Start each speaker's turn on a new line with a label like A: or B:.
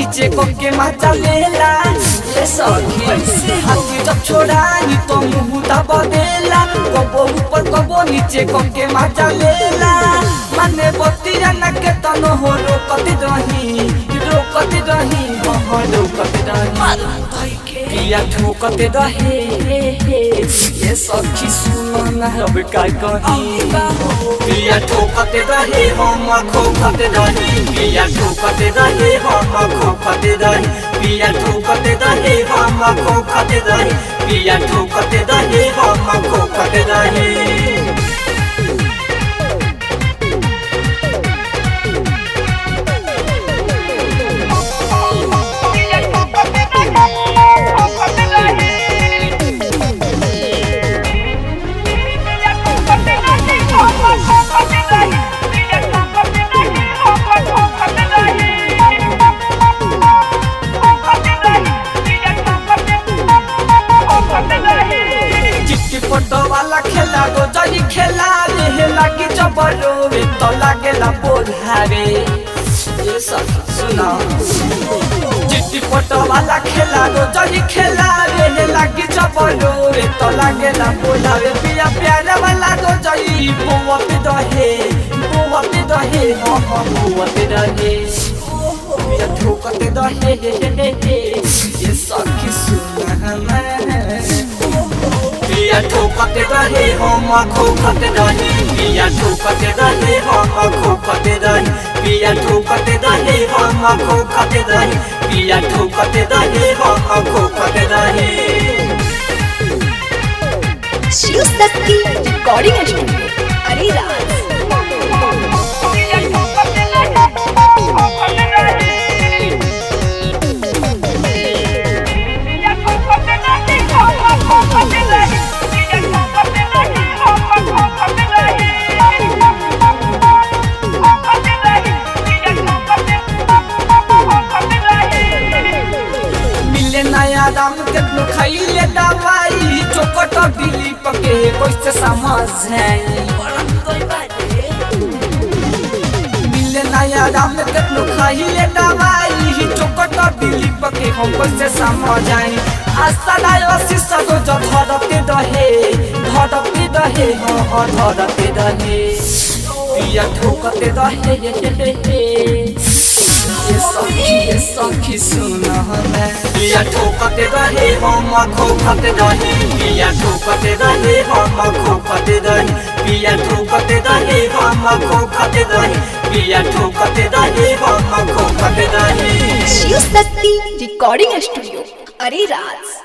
A: नीचे के मजा लेला ये सखी हाथी जब छोड़ाई तो मुँह दब देला कबो ऊपर कबो नीचे के मजा लेला माने बतिया न के तनो हो रोकत रही हाँ रोकत रही पिया ठोकत रहे ये सखी सुनो न अब का कही पिया ठोकत रहे हम खोखत रही पिया ठोकत रहे हम खोखत रही पिया ठोकत रहे हम खोखत रही पिया ठोकत रहे हम खोखत रही फोटो वाला खेला गो जनी खेला रे लागी जबरो वे तो लागेला बोधारे ये सब सुना चिट्ठी फोटो वाला खेला गो जनी खेला रे लागी जबरो वे तो लागेला बोधारे पिया प्यार वाला गो जई बुआ पे दहे बुआ पे दहे पिया ठोकत दहे ये सखी सुना मैं पिया ठोकत रहे हम खोखत रही पिया ठोकत रहे हम खोखत रही पिया ठोकत रहे हम खोखत रही पिया ठोकत रहे हम खोखत रही
B: शिव शक्ति रिकॉर्डिंग स्टूडियो अरेराज
A: राम के खाइले दवाई चोकट दिली पके कैसे समझ है मिले नया राम के खाइले दवाई चोकट दिली पके हम कैसे समझ आई आस्था लायो शिष्य को जो धरते रहे हाँ धरते रहे पिया ठोकते रहे ये सखी सुना मैं पिया ठोकत रहे हम खोखत रही पिया ठोकत रहे हम खोखत रही पिया ठोकत रहे हम खोखत रही पिया ठोकत रहे हम खोखत रही
B: शिव शक्ति रिकॉर्डिंग स्टूडियो अरेराज।